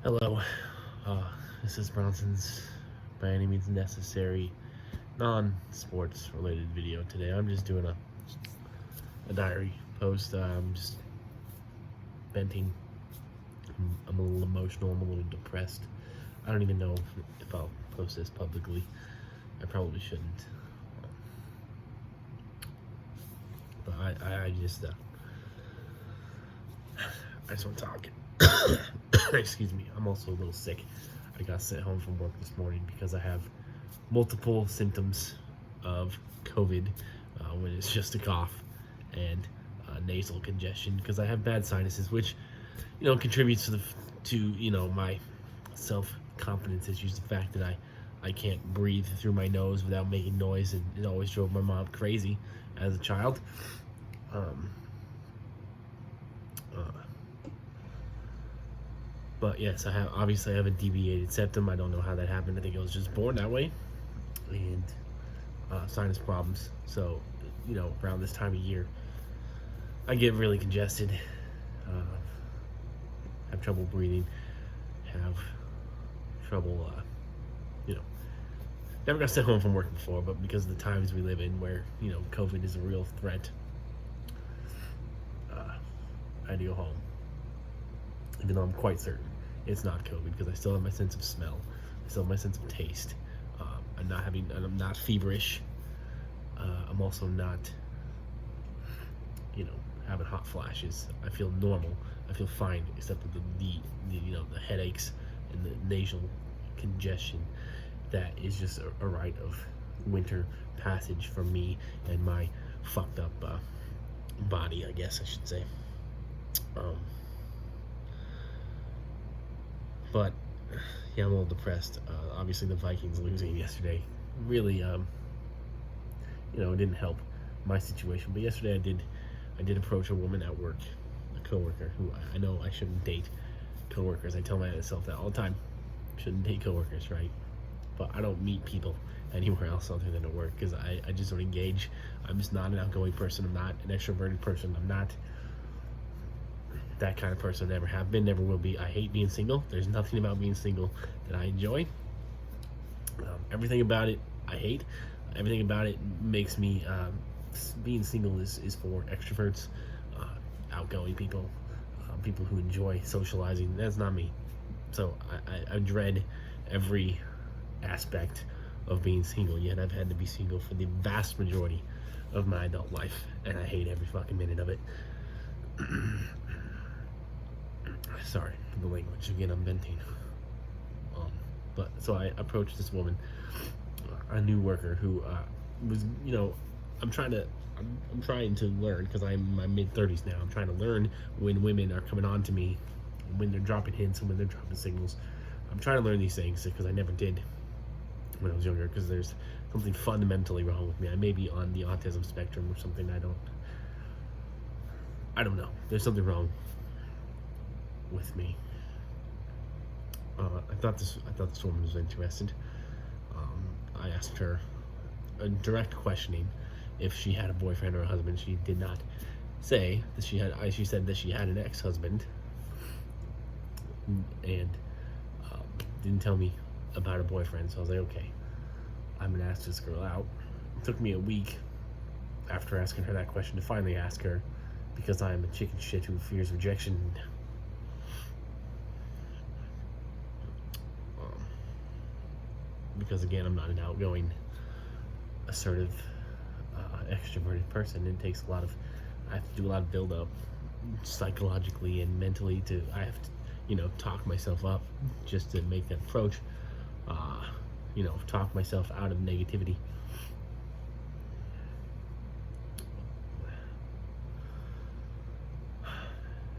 Hello, uh, this is Bronson's by any means necessary non-sports related video today. I'm just doing a diary post. I'm just venting. I'm a little emotional. I'm a little depressed. I don't even know if I'll post this publicly. I probably shouldn't. But I just want to talk. Excuse me. I'm also a little sick. I got sent home from work this morning because I have multiple symptoms of COVID, when it's just a cough and nasal congestion, because I have bad sinuses, which contributes to my self confidence issues. The fact that I can't breathe through my nose without making noise, and it always drove my mom crazy as a child. Um, uh, but yes, I have a deviated septum. I don't know how that happened. I think I was just born that way, and sinus problems. So, around this time of year, I get really congested, have trouble breathing, have trouble, never got sent home from work before, but because of the times we live in where, COVID is a real threat, I had to go home. Even though I'm quite certain it's not COVID, because I still have my sense of smell, I still have my sense of taste. I'm not feverish. I'm also not, having hot flashes. I feel normal. I feel fine, except for the headaches and the nasal congestion. That is just a rite of winter passage for me and my fucked up body, I guess I should say. But yeah, I'm a little depressed. Obviously, the Vikings losing yesterday really, it didn't help my situation. But yesterday, I did approach a woman at work, a coworker who I know I shouldn't date coworkers. I tell myself that all the time. Shouldn't date coworkers, right? But I don't meet people anywhere else other than at work, because I just don't engage. I'm just not an outgoing person. I'm not an extroverted person. I'm not that kind of person. I never have been, never will be. I hate being single. There's nothing about being single that I enjoy. Everything about it I hate. Everything about it makes me, being single is for extroverts, outgoing people, people who enjoy socializing. That's not me. So I dread every aspect of being single, yet I've had to be single for the vast majority of my adult life, and I hate every fucking minute of it. Sorry for the language, again, I'm venting. But so I approached this woman, a new worker who was, I'm trying to learn, because I'm in my mid-30s now. I'm trying to learn when women are coming on to me, when they're dropping hints and when they're dropping signals. I'm trying to learn these things because I never did when I was younger, because there's something fundamentally wrong with me. I may be on the autism spectrum or something. I don't know. There's something wrong with me. I thought this woman was interested. I asked her a direct questioning if she had a boyfriend or a husband. She did not say that she had. She said that she had an ex-husband, and didn't tell me about her boyfriend. So I was like, okay, I'm gonna ask this girl out. It took me a week after asking her that question to finally ask her, because I am a chicken shit who fears rejection. Because again, I'm not an outgoing, assertive, extroverted person. It takes I have to do a lot of build up psychologically and mentally I have to, talk myself up just to make that approach, talk myself out of negativity.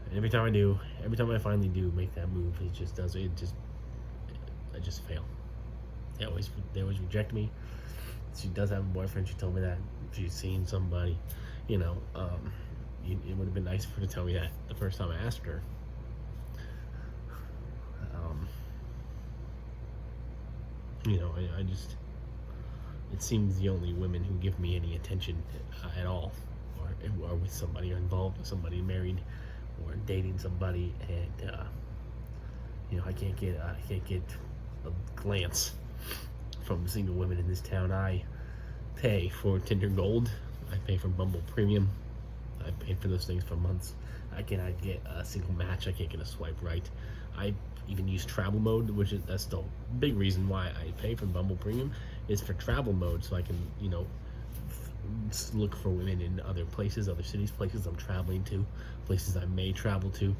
And every time I finally do make that move, I just fail. They always reject me. She does have a boyfriend. She told me that she's seen somebody. It would have been nice for her to tell me that the first time I asked her. I just, it seems the only women who give me any attention at all are with somebody, or involved with somebody, married or dating somebody, and I can't get a glance from single women in this town. I pay for Tinder Gold. I pay for Bumble Premium. I paid for those things for months. I cannot get a single match. I can't get a swipe right. I even use travel mode, that's the big reason why I pay for Bumble Premium, is for travel mode, so I can look for women in other places, other cities, places I'm traveling to, places I may travel to.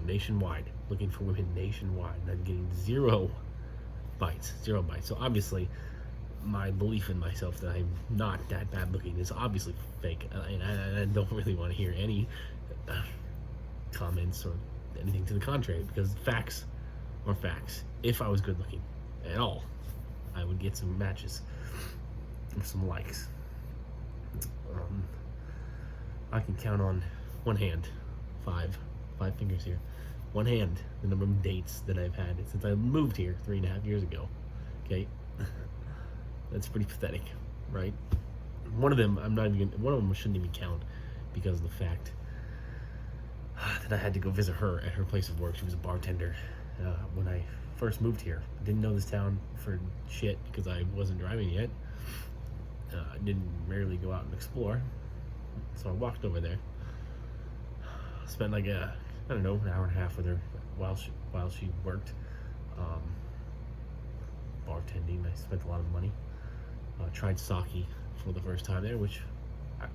Nationwide, looking for women nationwide, and I'm getting zero bites. So obviously, my belief in myself that I'm not that bad looking is obviously fake, and I don't really want to hear any comments or anything to the contrary, because facts are facts. If I was good looking at all, I would get some matches or some likes. I can count on one hand, five fingers here, one hand, the number of dates that I've had since I moved here 3.5 years ago. Okay. That's pretty pathetic, right? One of them shouldn't even count, because of the fact that I had to go visit her at her place of work. She was a bartender when I first moved here. I didn't know this town for shit because I wasn't driving yet. I didn't rarely go out and explore, so I walked over there. Spent like an hour and a half with her while she worked bartending. I spent a lot of money. Tried sake for the first time there, which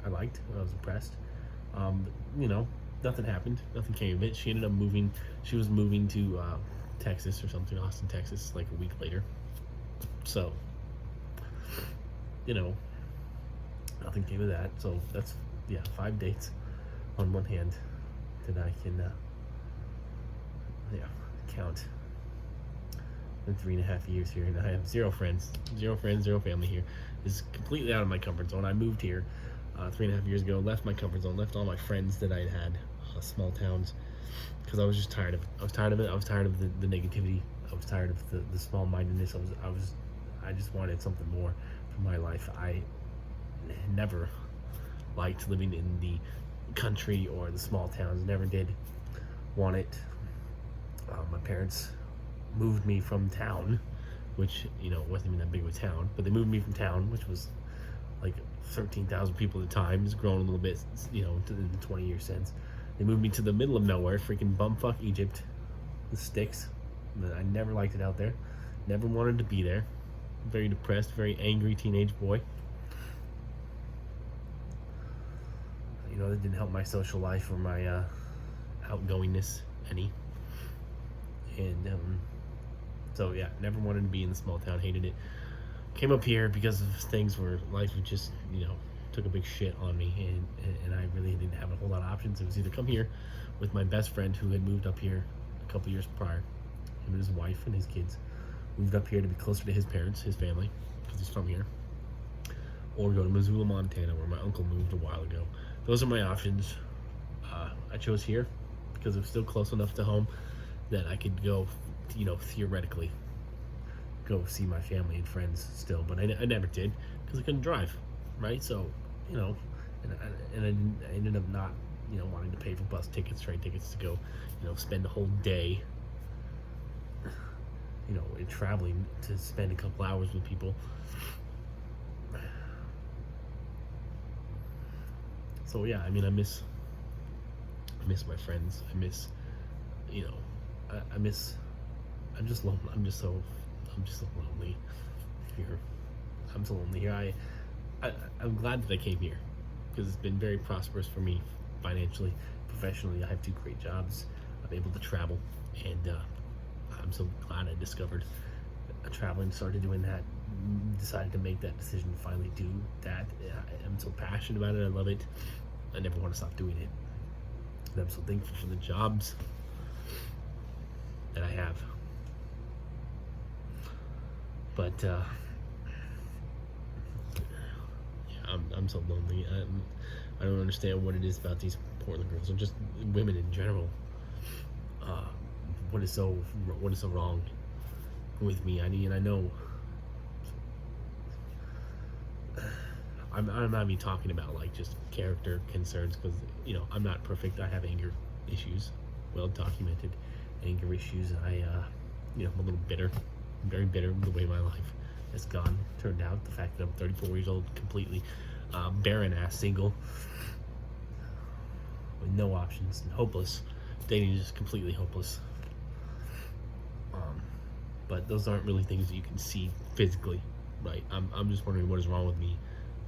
I liked. I was impressed. Nothing happened. Nothing came of it. She ended up moving. She was moving to Texas or something, Austin, Texas, like a week later. So, nothing came of that. So that's 5 dates on one hand that I can count in 3.5 years here, and I have zero friends, zero family here. This is completely out of my comfort zone. I moved here 3.5 years ago, left my comfort zone, left all my friends that I had, small towns, because I was just tired of it. I was tired of it. I was tired of the negativity. I was tired of the small-mindedness. I just wanted something more for my life. I never liked living in the country or the small towns. Never did want it. My parents moved me from town, which wasn't even that big of a town, but they moved me from town, which was like 13,000 people at the time. It's grown a little bit, in the 20 years since. They moved me to the middle of nowhere, freaking bumfuck Egypt, the sticks. I never liked it out there. Never wanted to be there. Very depressed, very angry teenage boy. That didn't help my social life or my outgoingness any. And so never wanted to be in the small town. Hated it. Came up here because of things where life was just took a big shit on me, and I really didn't have a whole lot of options. It was either come here with my best friend who had moved up here a couple years prior, him and his wife and his kids moved up here to be closer to his parents, his family, because he's from here, or go to Missoula, Montana, where my uncle moved a while ago. Those are my options. I chose here because it was still close enough to home that I could go, theoretically go see my family and friends still, but I never did because I couldn't drive, right? So, and I ended up not, wanting to pay for bus tickets, train tickets to go, spend a whole day, in traveling to spend a couple hours with people. So I miss my friends. I miss, I'm just lonely. I'm just so lonely here. I'm so lonely here. I'm glad that I came here because it's been very prosperous for me financially, professionally. I have 2 great jobs. I'm able to travel, and I'm so glad I discovered traveling, started doing that, decided to make that decision to finally do that. I'm so passionate about it. I love it. I never want to stop doing it. And I'm so thankful for the jobs that I have. But I'm so lonely. I don't understand what it is about these Portland girls, or just women in general. What is so wrong with me? I know. I'm not even talking about like just character concerns, because I'm not perfect. I have anger issues, well documented anger issues. I'm a little bitter, very bitter with the way my life has gone. Turned out the fact that I'm 34 years old, completely barren ass single, with no options, and hopeless. Dating is just completely hopeless. But those aren't really things that you can see physically, right? I'm just wondering what is wrong with me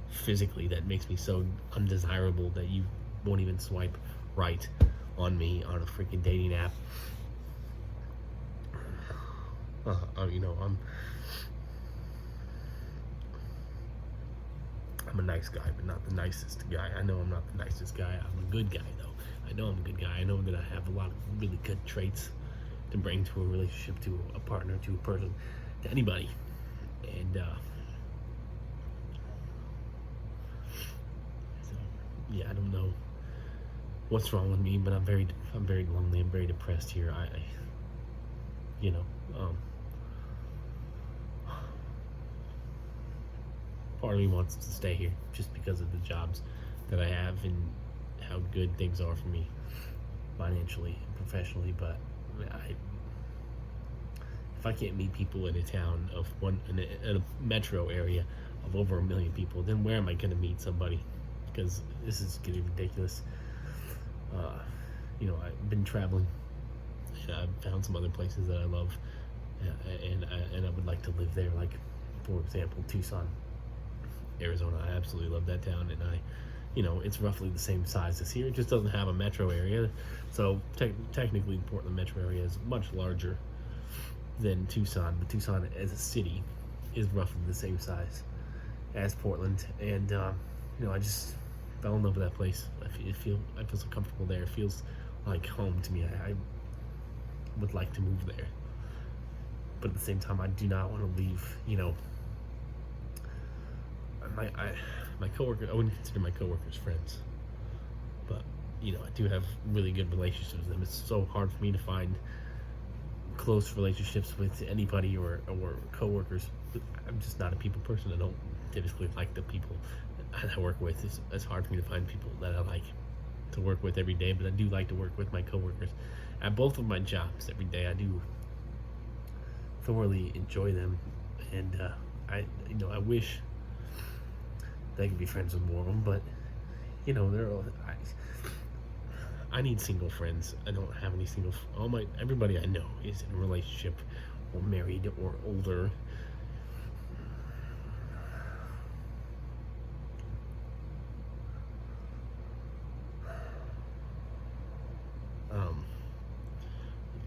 physically that makes me so undesirable that you won't even swipe right on me on a freaking dating app. I'm a nice guy, but not the nicest guy. I know I'm not the nicest guy. I'm a good guy, though. I know I'm a good guy. I know that I have a lot of really good traits to bring to a relationship, to a partner, to a person, to anybody. And so, yeah, I don't know what's wrong with me, but I'm very lonely. I'm very depressed here. You know, part of me wants to stay here just because of the jobs that I have and how good things are for me financially and professionally. But if I can't meet people in a town of in a metro area of over 1 million people, then where am I going to meet somebody? Because this is getting ridiculous. I've been traveling, and I've found some other places that I love, and I would like to live there. Like, for example, Tucson, Arizona. I absolutely love that town, and it's roughly the same size as here. It just doesn't have a metro area, so technically the Portland metro area is much larger than Tucson, but Tucson as a city is roughly the same size as Portland. And I just fell in love with that place. I feel so comfortable there. It feels like home to me. I would like to move there, but at the same time, I do not want to leave. My coworker, I wouldn't consider my coworkers friends, but I do have really good relationships with them. It's so hard for me to find close relationships with anybody or coworkers. I'm just not a people person. I don't typically like the people I work with. It's hard for me to find people that I like to work with every day, but I do like to work with my coworkers at both of my jobs every day. I do thoroughly enjoy them, and I wish that I could be friends with more of them, but I need single friends. I don't have any single. Everybody I know is in a relationship, or married, or older.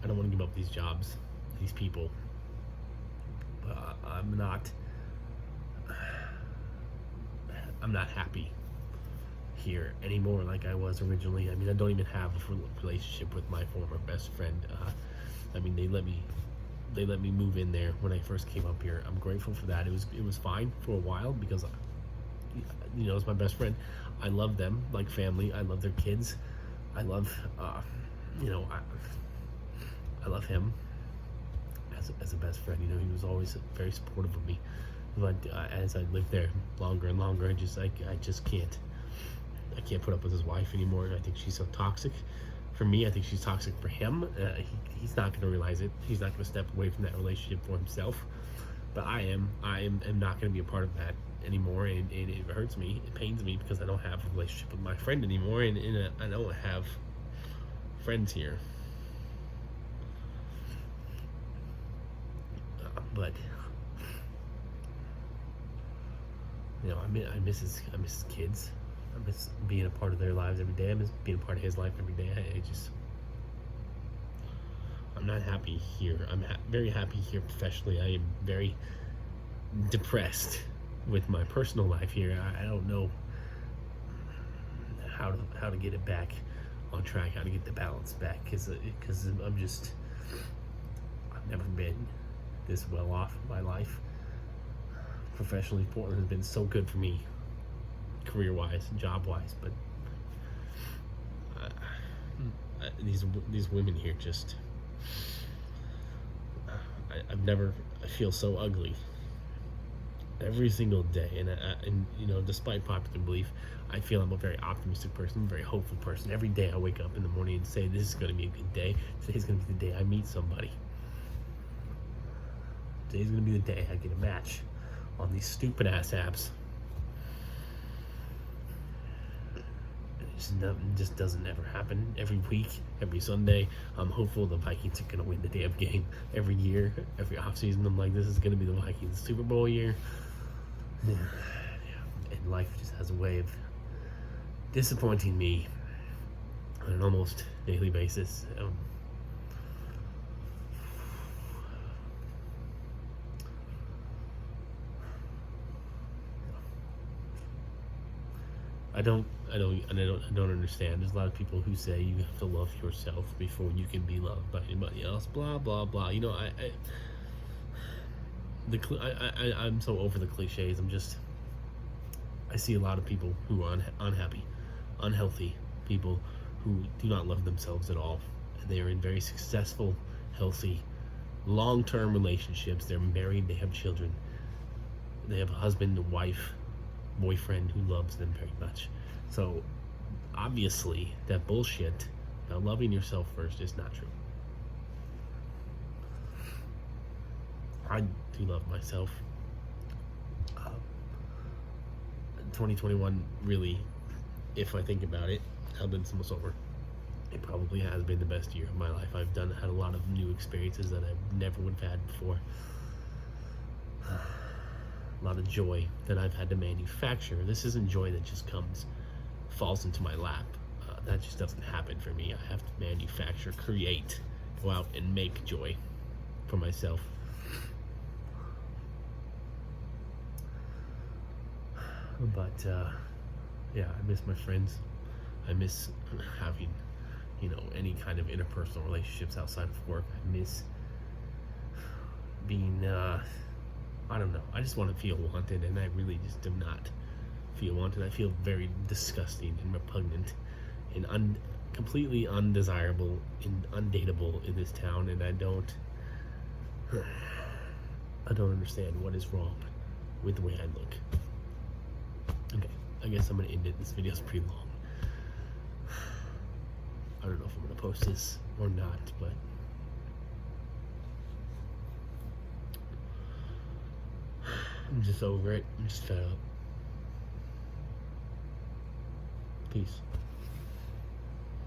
I don't want to give up these jobs, these people. But I'm not happy here anymore like I was originally. I mean, I don't even have a relationship with my former best friend. They let me move in there when I first came up here. I'm grateful for that. It was fine for a while because it's my best friend. I love them like family. I love their kids. I love I love him as a best friend. He was always very supportive of me. But as I lived there longer and longer, I just can't. I can't put up with his wife anymore. I think she's so toxic for me. I think she's toxic for him. He's not going to realize it. He's not going to step away from that relationship for himself. But I am not going to be a part of that anymore, and it hurts me. It pains me because I don't have a relationship with my friend anymore, and I don't have friends here. But I miss his kids. I miss being a part of their lives every day. I miss being a part of his life every day. I'm not happy here. I'm very happy here professionally. I am very depressed with my personal life here. I don't know how to get it back on track, how to get the balance back, because I've never been this well off in my life. Professionally, Portland has been so good for me, career-wise and job-wise, but these women here just I feel so ugly every single day. And despite popular belief, I feel I'm a very optimistic person, a very hopeful person. Every day I wake up in the morning and say, this is going to be a good day. Today's going to be the day I meet somebody. Today's going to be the day I get a match on these stupid ass apps. It just doesn't ever happen. Every week, every Sunday, I'm hopeful the Vikings are going to win the damn game. Every year, every offseason, I'm like, this is going to be the Vikings Super Bowl year. Yeah. And life just has a way of disappointing me on an almost daily basis. I don't understand. There's a lot of people who say you have to love yourself before you can be loved by anybody else. Blah blah blah. I'm so over the cliches. I see a lot of people who are unhappy, unhealthy people who do not love themselves at all. They are in very successful, healthy, long-term relationships. They're married. They have children. They have a husband, a wife, boyfriend who loves them very much. So obviously that bullshit about loving yourself first is not true. I do love myself. 2021 really, if I think about it, now that it's almost over, it probably has been the best year of my life. I've had a lot of new experiences that I never would have had before. A lot of joy that I've had to manufacture. This isn't joy that just falls into my lap. That just doesn't happen for me. I have to manufacture, create, go out and make joy for myself. But yeah, I miss my friends. I miss having, any kind of interpersonal relationships outside of work. I miss being, I don't know. I just want to feel wanted, and I really just do not feel wanted. I feel very disgusting and repugnant and completely undesirable and undateable in this town, and I don't understand what is wrong with the way I look. Okay, I guess I'm gonna end it. This video's pretty long. I don't know if I'm gonna post this or not, but I'm just over it. I'm just fed up. Peace.